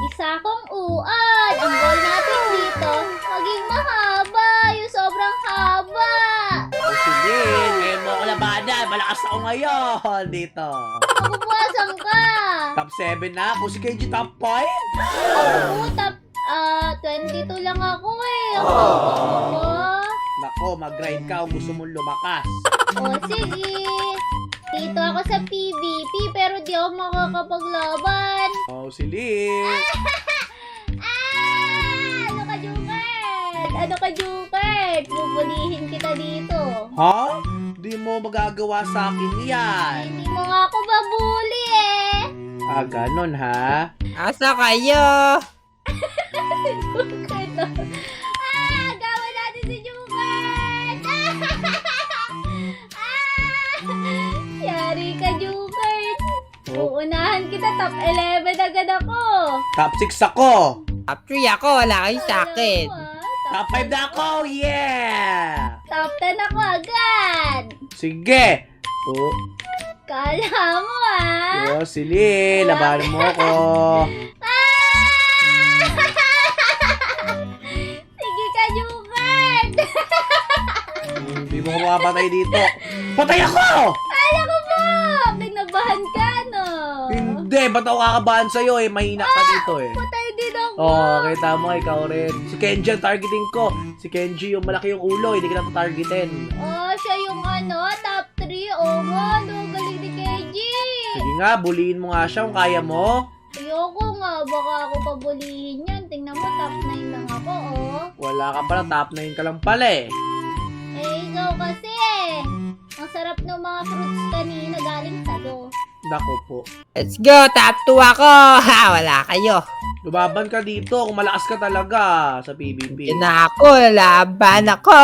Isa akong uod. Ang goal natin dito, maging mahaba. Yung sobrang haba. O sige, ngayon mo ako labanan. Malakas ako ngayon dito. Mabubuwasan ka. Top 7 na ako. Si KG top 5. Oo, 22 lang ako eh. Ako. Nako, mag-grind ka kung gusto mong lumakas. O sige. Dito ako sa PVP pero di ako makakapaglaban. Oh, si Lynn. Ano ka, Jukert? Ano ka, Jukert? Bubulihin kita dito. Ha? Di mo magagawa sa akin yan. Hindi mo nga ako babuli eh. Ah, ganun ha? Asa kayo? Jukert. Gawin natin si Jukert. Yari ka, Jukert. Oh. Uunahan kita, top 11 agad ako. Top 6 ako. Top 3 ako, wala kayo sa akin. Top 5 na ako. Yeah! Top 10 ako agad. Sige. Oh, Kala mo ah. oh si Lynn. Labanan mo ako. Sige ka, Jukert. Hindi mo ako makapatay dito. Patay ako! Kala ko po. Binabahan ka, no? Hindi, ba't ako kakabahan sa'yo eh? Mahina ka dito eh. Patay din ako. Oh, kita mo, ikaw rin. Si Kenji ang targeting ko. Si Kenji yung malaki yung ulo, hindi kita targetin. Oh, siya yung top 3. Oh, no, galing ni KG. Sige nga, buliin mo nga siya kung kaya mo. Ayoko nga, baka ako pabulihin yan. Tingnan mo, top 9 lang ako, oh. Wala ka pala, top 9 ka lang pala eh. Eh, ikaw kasi. Ang sarap ng mga fruits kanina galing sa'yo. Nako po. Let's go, top 2 ako. Ha, wala kayo. Lumaban ka dito kung malakas ka talaga sa PvP. Yan na ako, laban ako.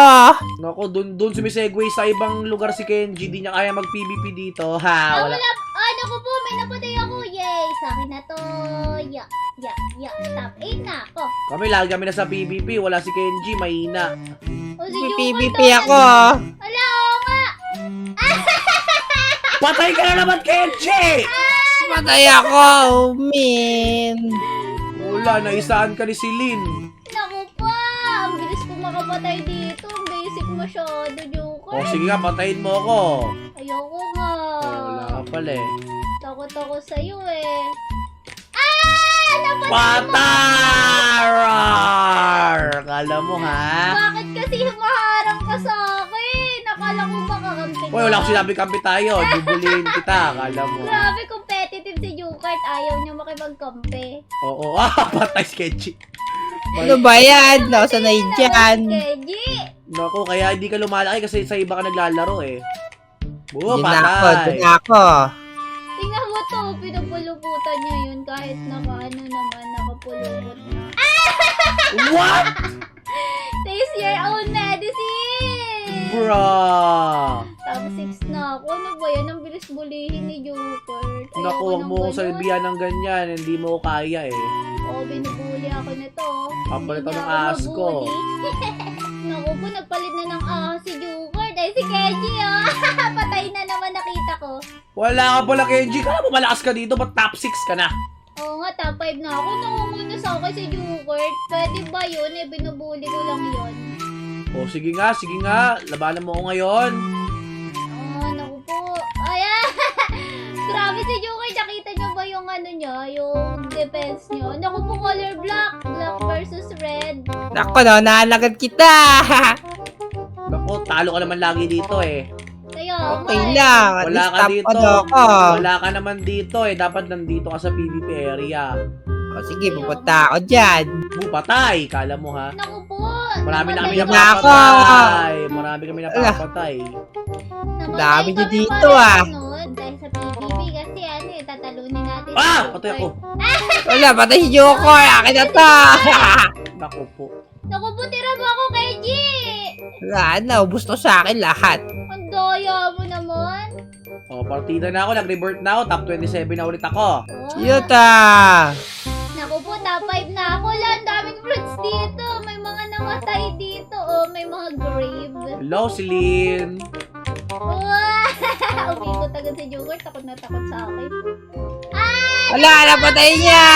Nako, dun sumisegway sa ibang lugar si Kenji. Di niya kaya mag-PvP dito. Ha, wala. Ano ko po, may napatay ako. Yay, sa akin na to. Top 8 na ako. Kami nasa PvP. Wala si Kenji, mahina. O, si May Jungkook PVP daw, ako. Ala, oo nga. Patay ka na naman, Kenji! Patay ako, min. Wala, naisaan ka ni Celine. Naku pa, ang bilis ko makapatay dito. Ang basic masyado, Joker. O sige nga, patayin mo ako. Ayoko nga. Wala ka pala eh. Takot ako sa'yo eh. Patarar! Kala mo ha? Bakit kasi humaharang ka sa akin? Akala ko makakampi ka. Uy, wala akong sinabi kampi tayo. Dubulihin kita, kala mo. Grabe, competitive si Jukart. Ayaw niya makipagkampi. Oo, patay si Kenji. Ano ba yan? Nakasanay dyan. Keji! Naku, kaya hindi ka lumalaki kasi sa iba ka naglalaro eh. Oo, Yun na ako, patay. dun na ako. Tingnan mo to, pinupuluputan niya yun kahit nakapulupot na. What? Taste your own medicine! Bruh. Top 6 na ako. Ano ba yan? Ang bilis bulihin ni Jukart. Naku, huwag mo kong salbihan ng ganyan. Hindi mo ko kaya eh. Oo, binubuli ako nito. Kapalit Hindi ako ng niya ahas ko. mabuli. Naku po, nagpalit na ng ahas si Jukart. Ay, si Keji, oh. Patay na naman nakita ko. Wala ka pala, Kenji. Kala mo malakas ka dito, ba't top 6 ka na? Oo nga, top 5 na ako. Nangunguna sa akin si Jukart. Pwede ba yun? Eh, binubuli ko lang yun. O, sige nga. Labanan mo ko ngayon. Naku po. Ayan! Grabe si Jukart. Nakita niyo ba yung ano niya? Yung defense niyo? Naku po, color black. Black versus red. Nako, no, nalagad kita. Naku, talo ka naman lagi dito eh. Kaya, Okay lang, at Wala least ka top dito. ano ako. Wala ka naman dito eh. Dapat nandito ka sa PvP area. O sige, pupunta ako dyan. Patay. Kala mo ha? Naku po. Marami na kami Patay na ako. napapatay. Marami kami napapatay. Dami niyo dito, ah. Dahil sa PBB kasi ano eh, tatalunin natin. Ah! Patay ako. Wala, patay si Joker. Akin na to. Naku po. Naku po, tira mo ako kay G! Wala na, ubus to sa akin lahat. Ang daya mo naman. O, partida na ako. Nag-revert na ako. Top 27 na ulit ako. Oh. Yuta. Naku po, top 5 na ako. Ang daming fruits dito. May mga namatay dito. Oh, may mga grave. Hello, Celine. Wow! Umikot agad si Joker. Takot na takot sa akin. Wala, napatay niya.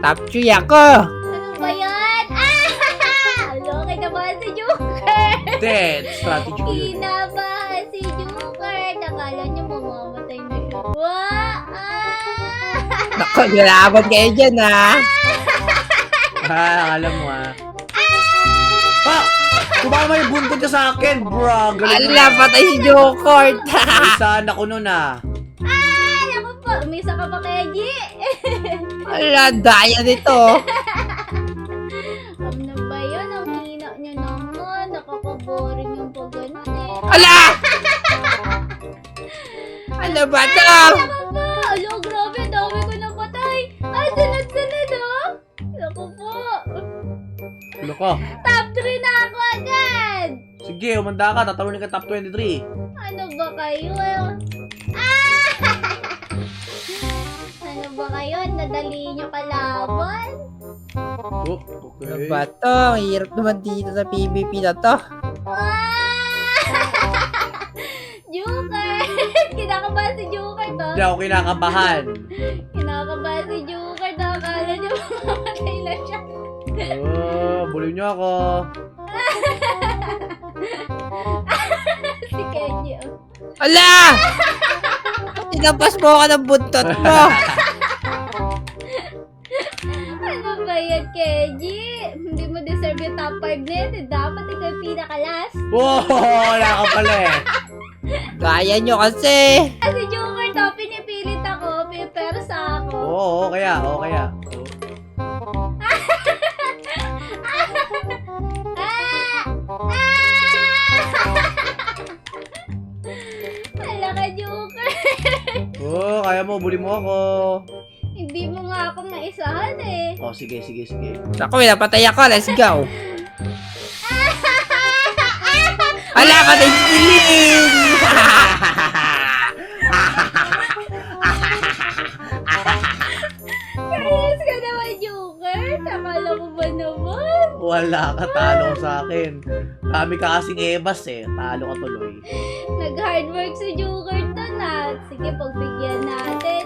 Top 3 ako. Ano ba yan? Loko naman si Joker. Dead. Strategy ko yun. Kinabahan si Joker. Nakala niyo mamamatay na siya. Naku, nilalaban kayo dyan, ha? Alam mo Pa! Tumama yung buntot ka sa akin, bro. Galing Ala, patay si Joker. Ay, sana ko nun, Naku po, umisa ka pa, Keji. Ala, daya nito. Ano ba yun? Ang hina niya naman. Nakaka-boring yung pag ganun eh. Ala! Ano ba to? Naku po! Alo, grabe. Ang dami ko napatay. Sunod-sunod oh. Naku po. Ano ka? Top 3 na ako agad. Sige, umanda ka. Tatalunin ka top 23. Ano ba kayo? Ano ba kayo? Nadali niyo kalaban? Oh, Ano okay. ba to? Ang hirap naman dito sa PvP na to. Joker! Kinakabahan si Joker to. Hindi ako kinakabahan. Kinakabahan si Joker to. Akala niyo mamamatay na siya. Bulin niyo ako. Si Kenji oh. Ala! Tinampas mo ka ng buntot mo. Ano ba yan, Kenji? Hindi mo deserve yung top 5 na yan. Dapat ikaw yung pinaka-last. Wala ka pala eh. Gaya nyo kasi. Kasi Joker to, pinipilit ako. Pipersa ako. Oo, kaya. Hala ka, Joker. Kaya mo, bulin mo ako. Hindi mo nga ako maisahan eh. Sige. Naku, napatay ako. Let's go. Ala, patay si Lin. Kayos ka naman, Joker. Nakala mo ba naman? Wala ka, talo ka sa akin. Dami ka kasing ebas eh. Talo ka tuloy. Nag-hard work si Joker to na. Sige, pagbigyan natin.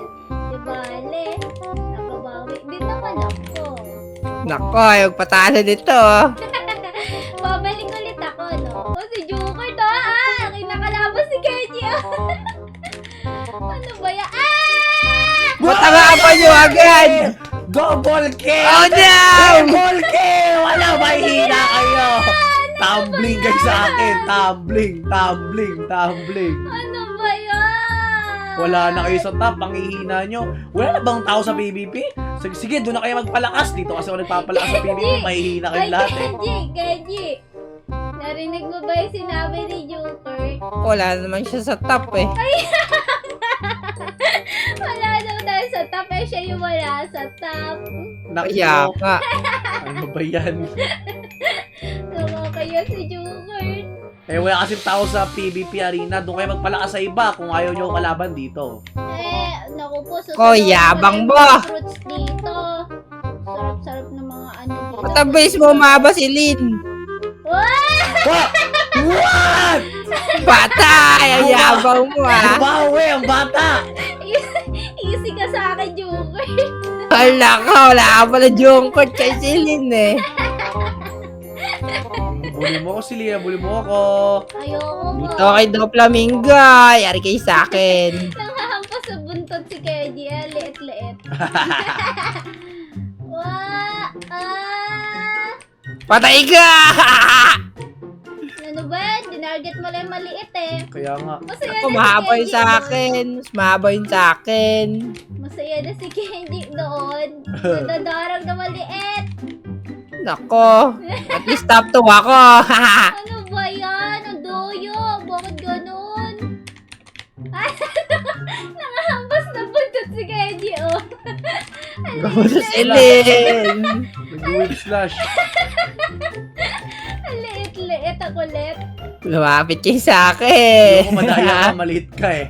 Di bale. Nakabawi din naman ako. Naku, yung patalo nito. Babalik ulit ako, no? O, si Joker to, kinakalaban si Kenji, Ano ba yan? Matamapan nyo agad. Double kill! Oh no! Double kill! Wala, mahihina kayo! Tumbling kayo sa akin! Tumbling! Ano ba yan? Wala na kayo sa top, ang hihina nyo. Wala na bang tao sa PvP? Sige, doon na kayo magpalakas. Dito kasi ako nagpapalakas sa PvP, mahihina kayo Ay, lahat eh. Kenji! Narinig mo ba yung sinabi ni Joker? Wala naman siya sa top eh. Wala daw tayo sa top, siya yung wala sa top. Kaya Naku, nga. ano ba yan? Nakakaya si Joker. Wala kasi tao sa PvP arena. Doon kayo magpalakas sa iba kung ayaw nyo kalaban dito. Naku po, Ko, yabang mo. fruits dito. Sarap-sarap ng mga ano dito. Matabis mo umaba si Lin. What? Patay! Ang yabang mo Bawi, ang bata! Easy ka sa akin, Joker. Wala ka, wala ka pala jungkot kay si Lin eh. Buli mo ako si Lia, buli mo ako. Ayoko Dito kay Do Flamingo, yari kayo sa akin. Nanghahampas sa buntot si Keji, liit-liit. Patay ka! Ano ba? Dinarget mo lang maliit eh. Kaya nga. Masaya Ako, na mahaba si yun Kenji. sa akin. Mas mahaba yun sa akin. Masaya na si Kenji doon. Nadadarang na maliit. Nako, at least top 2 ako. Ano ba yan? Ang doyo. Bakit ganun? Nangahampas na buntot si Kenji, oh. Gawin si Lin. Nag-wave slash. Ang liit-liit ang kulit. Lumapit kayo sa akin. Hindi ko madaya ka, maliit ka eh.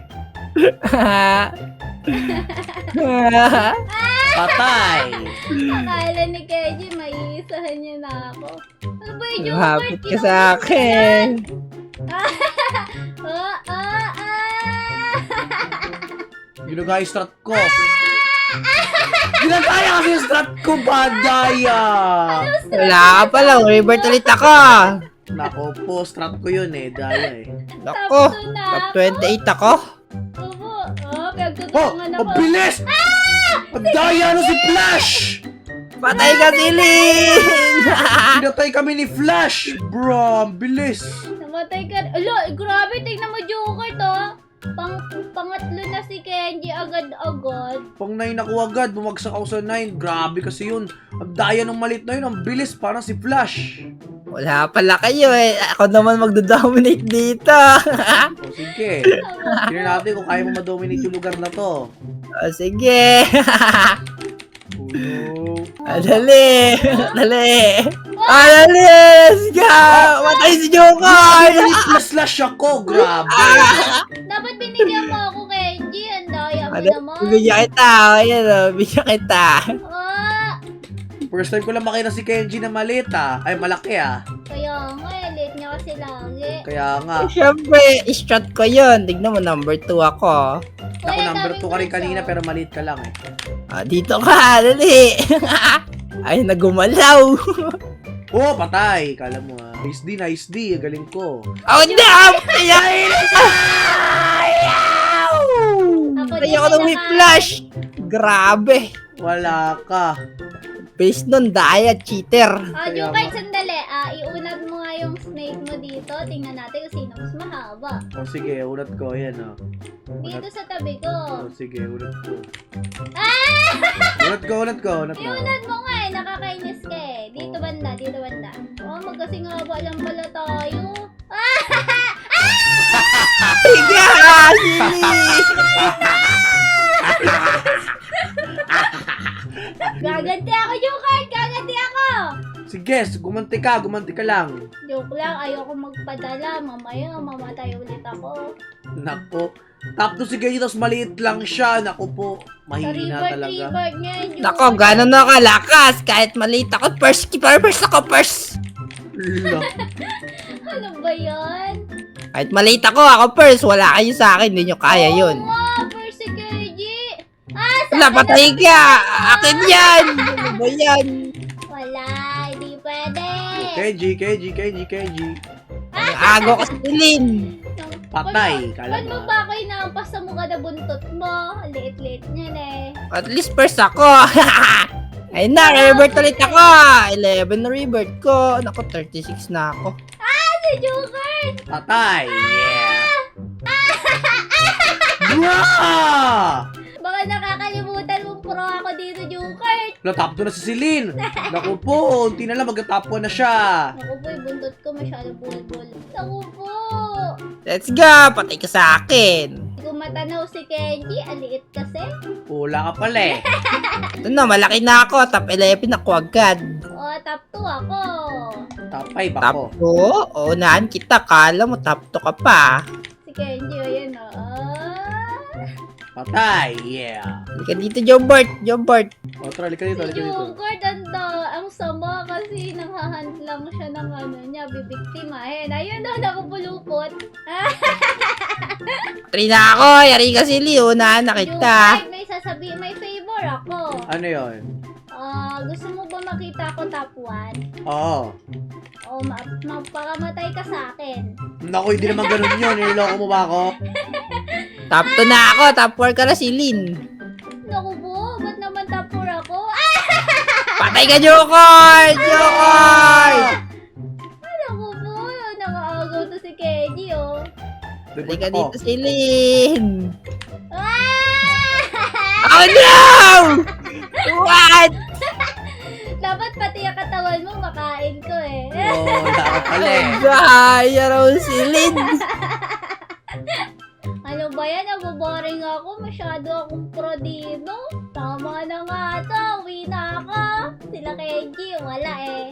Patay! Akala ni Kenji, maiisahan niya na ako. Ano ba yung Joker? Lumapit ka sa akin. Ginugay strat ko. Ginagaya kasi yung strat ko, badaya! Wala ka pala, revert ulit ako. Nako po, strat ko yun eh, daya eh. Nako, top 28 ako. Opo. Oh, Oh, pinagtutulungan ako. ang bilis! Ang daya na si Flash! Patay ka, Silin! Pinatay kami ni Flash! Bro, ang bilis! Namatay ka. Alo, grabe. Tingnan mo, Joker to. Pangatlo na si Kenji agad-agad. Pang 9 ako agad, bumagsak ako sa 9. Grabe kasi yun. Ang daya ng malit na yun, ang bilis, parang si Flash. Wala pala kayo eh. Ako naman magdodominate dito. O sige, tignan natin kung kaya mo ma-dominate yung lugar na to. O sige. Ulo. Dali. Dali. Dali. Let's go. Matay si Joker. Slash ako, grabe. Dapat binigyan mo ako, Kenji. Ang daya mo naman. Bigyan kita. Ayan o. Bigyan kita. Ah, First time ko lang makita si Kenji na maliit ah. Ay, malaki ah. kaya nga, late niya kasi lagi. Kaya nga. Siyempre, shot ko yun. Tignan mo, number 2 ako. Ako Kuya, number daming 2 ka rin puso. kanina pero maliit ka lang eh. Dito ka. Dali. Ay, nagumalaw. Oh, patay. Kala mo ah. Nice D. Galing ko. Oh, no! Ayan! Ako din Ayoko nang may flash. Grabe. Wala ka. Base nun, daya, cheater. Kaya Joker, nga. sandali. Iunag mo nga yung snake mo dito. Tingnan natin kung sino mas mahaba. O sige, unat ko. Ayan oh. Dito sa tabi ko. O sige, unat ko. Ah! Unat ko. Iunag mo nga eh. Nakakainis ka eh. Dito banda. Oh, magkasing haba lang pala tayo. Higa! Sili! Gaganti ako, Joker! Gaganti ako! Sige, gumanti ka lang. Joke lang, ayoko magpadala. Mamaya, mamatay ulit ako. Nako. Top 2 si Kenji, tapos maliit lang siya. Nako po, Sa mahina talaga. revert niya, Joker. Nako, gano'n na kalakas. Kahit maliit ako, first keeper, first ako, first. Lala. Ano ba yan? Kahit maliit ako first. Wala kayo sa akin, hindi nyo kaya yun. Oo nga, first si KG. Sa Wala, akin patay na- ka! Akin yan! Ano ba yan? Wala, hindi pwede. Kenji. Ang ago ka sa Silin. Patay. Kala Ba't mo mo. ba ako inaampas sa mukha na buntot mo? Ang liit-liit niyan eh. At least first ako. Ayun na, revert ulit ako. 11 na revert ko. Naku, 36 na ako. Si Joker! Patay. Yeah. Wow! Baka nakakalimutan mong pro ako dito, Joker. Top 2 na si Celine. Naku po, unti na lang mag-top 1 na siya. Naku po, yung buntot ko masyado bulbul. Naku po. Let's go. Patay ka sa akin. Hindi ko matanaw si Kenji. Aliit kasi. Wala ka pala eh. Ito na, malaki na ako. Top 11 ako agad. O, top 2 ako. Top 5 ako. Top 2? Unahan kita. Kala mo top 2 ka pa. Si Kenji, o yan o. Patay. Yeah. Halika dito, Jobert. O, tara, halika dito. Si Joker, ang sama kasi nanghahunt lang siya ng ano niya, bibiktimahin. Ayun daw, nakupulupot. Try na ako. Yari ka sili. Unahan na kita. Joker, may may favor ako. Ano yun? Gusto mo ba makita ko top 1? Oo. O, mapakamatay ka sa akin. Naku, hindi naman ganun yun. Niloloko mo ba ako? Top 2 na ako. Top 4 ka na, Silin. Naku po, ba't naman top 4 ako? Patay ka, Joker! Joker! Naku po, nakaagaw to si Kenji, oh. Halika dito, Silin. Ah! Oh, no! What? Dapat pati ang katawan mo makain ko eh. Oo, wala ka pala eh. Gaya raw, Silin. Ano ba yan? Naboboring ako. Masyado akong pro dito. Tama na nga to. Uwi na ako. Sila Kenji, wala eh.